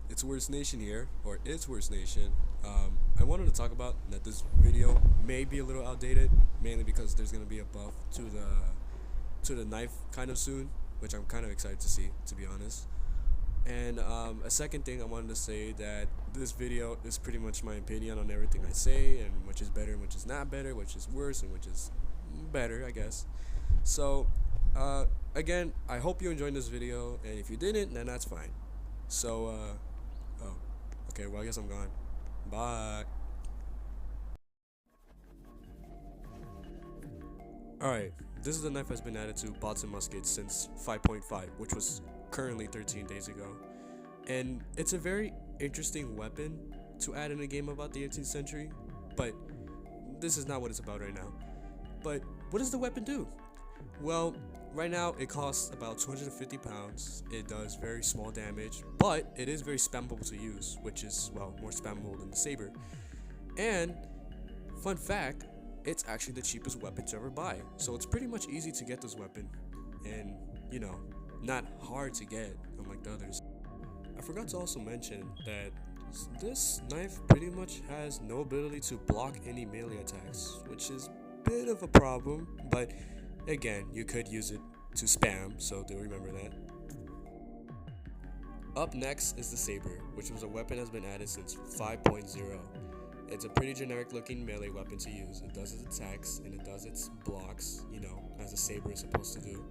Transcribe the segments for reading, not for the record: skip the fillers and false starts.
It's Worst Nation here, or It's Worst Nation. I wanted to talk about that this video may be a little outdated, mainly because there's gonna be a buff to the knife kind of soon, which I'm kind of excited to see, to be honest. And a second thing I wanted to say that this video is pretty much my opinion on everything I say, and which is better and which is not better, which is worse and which is better, I guess. So, again, I hope you enjoyed this video, and if you didn't, then that's fine. So, oh, okay, well, I guess I'm gone. Bye. Alright, this is the knife that's been added to bots and muskets since 5.5, which was currently 13 days ago. And it's a very interesting weapon to add in a game about the 18th century, but this is not what it's about right now. But what does the weapon do? Well, right now it costs about 250 pounds. It does very small damage, but it is very spammable to use, which is, well, more spammable than the Sabre. And, fun fact, it's actually the cheapest weapon to ever buy. So it's pretty much easy to get this weapon, and, not hard to get, unlike the others. I forgot to also mention that this knife pretty much has no ability to block any melee attacks, which is a bit of a problem, but again, you could use it to spam, so do remember that. Up next is the Sabre, which was a weapon that's been added since 5.0. It's a pretty generic looking melee weapon to use. It does its attacks and it does its blocks, as a Sabre is supposed to do.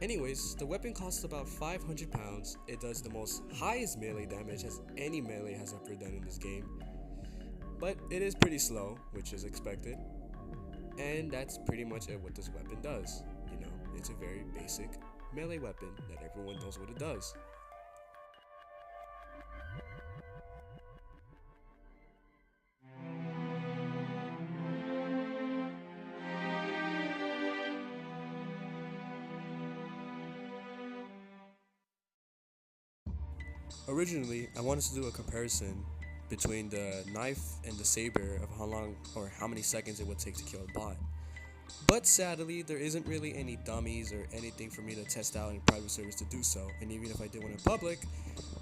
Anyways, the weapon costs about 500 pounds. It does the most highest melee damage as any melee has ever done in this game. But it is pretty slow, which is expected. And that's pretty much what this weapon does. It's a very basic melee weapon that everyone knows what it does. Originally, I wanted to do a comparison between the knife and the Sabre of how long or how many seconds it would take to kill a bot. But sadly, there isn't really any dummies or anything for me to test out in private servers to do so, and even if I did one in public,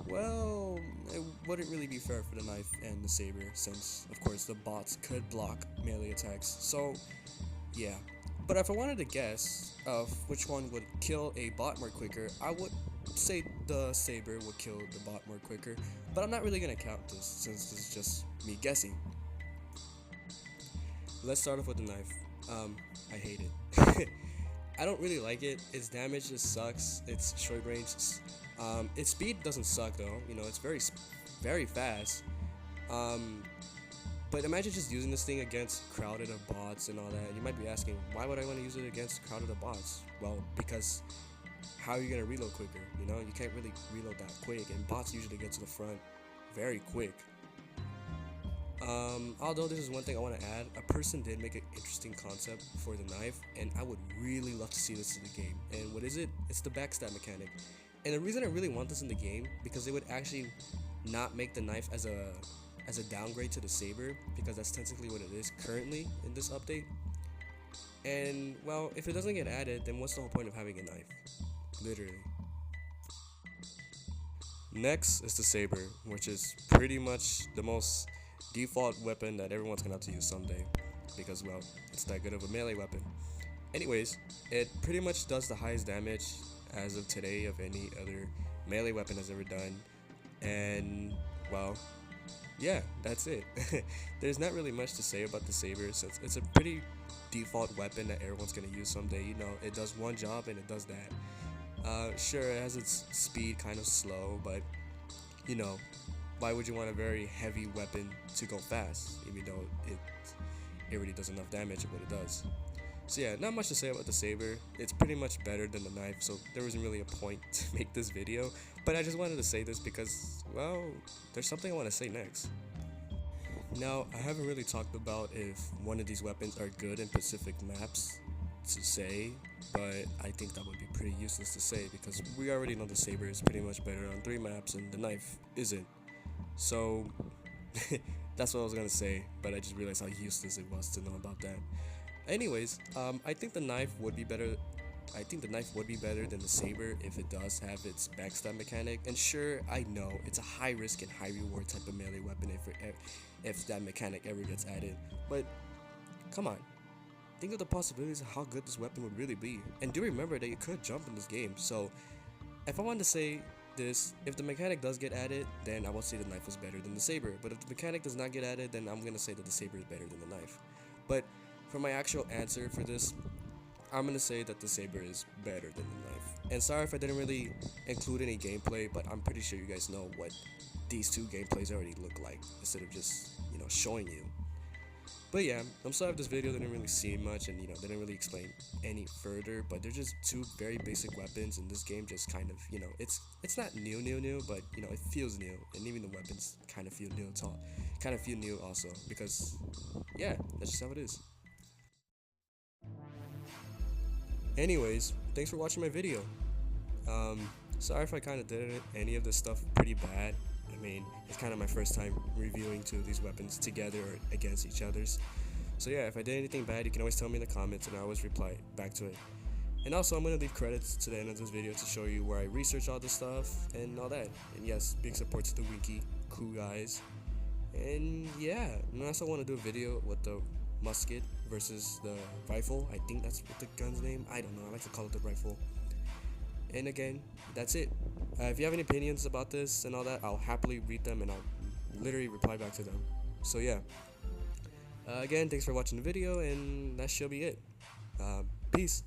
well, it wouldn't really be fair for the knife and the Sabre, since, of course, the bots could block melee attacks, so yeah. But if I wanted to guess of which one would kill a bot more quicker, I would say the Sabre would kill the bot more quicker, but I'm not really gonna count this since this is just me guessing. Let's start off with the knife. I hate it. I don't really like it. Its damage just sucks. Its short range, its speed doesn't suck though. It's very fast. But imagine just using this thing against crowded of bots and all that. You might be asking, why would I want to use it against crowded of bots? Well, because how are you gonna reload quicker? You can't really reload that quick, and bots usually get to the front very quick. Although this is one thing I want to add, a person did make an interesting concept for the knife, and I would really love to see this in the game. And what is it? It's the backstab mechanic. And the reason I really want this in the game, because it would actually not make the knife as a downgrade to the Sabre, because that's technically what it is currently in this update. And well, if it doesn't get added, then what's the whole point of having a knife? Literally. Next is the Sabre, which is pretty much the most default weapon that everyone's gonna have to use someday, because well, it's that good of a melee weapon. Anyways, it pretty much does the highest damage as of today of any other melee weapon has ever done, and well, yeah, that's it. There's not really much to say about the Sabre since it's a pretty default weapon that everyone's gonna use someday. It does one job and it does that. Sure, it has its speed kind of slow, but why would you want a very heavy weapon to go fast, even though it already does enough damage at what it does? So yeah, not much to say about the Sabre. It's pretty much better than the knife, so there wasn't really a point to make this video. But I just wanted to say this because, well, there's something I want to say next. Now, I haven't really talked about if one of these weapons are good in specific maps to say, but I think that would be pretty useless to say because we already know the Sabre is pretty much better on 3 maps and the knife isn't. So that's what I was gonna say, but I just realized how useless it was to know about that. Anyways, I think the knife would be better I think the knife would be better than the saber if it does have its backstab mechanic. And sure, I know it's a high risk and high reward type of melee weapon if that mechanic ever gets added. But come on, think of the possibilities of how good this weapon would really be. And do remember that you could jump in this game. So if I wanted to say this, if the mechanic does get added, then I will say the knife is better than the saber. But if the mechanic does not get added, then I'm gonna say that the saber is better than the knife. But for my actual answer for this, I'm gonna say that the saber is better than the knife. And sorry if I didn't really include any gameplay, but I'm pretty sure you guys know what these two gameplays already look like instead of just, showing you. But yeah, I'm sorry if this video didn't really see much and didn't really explain any further, but they're just two very basic weapons, and this game just kind of, it's not new, but it feels new, and even the weapons kind of feel new also, because yeah, that's just how it is. Anyways, thanks for watching my video. Sorry if I kind of did any of this stuff pretty bad. I mean, it's kind of my first time reviewing two of these weapons together or against each other's. So yeah, if I did anything bad, you can always tell me in the comments and I always reply back to it. And also, I'm going to leave credits to the end of this video to show you where I research all this stuff and all that. And yes, big support to the wiki, cool guys. And yeah, and I also want to do a video with the musket versus the rifle. I think that's what the gun's name. I don't know. I like to call it the rifle. And again, that's it. If you have any opinions about this and all that, I'll happily read them and I'll literally reply back to them. So yeah. Again, thanks for watching the video, and that should be it. Peace.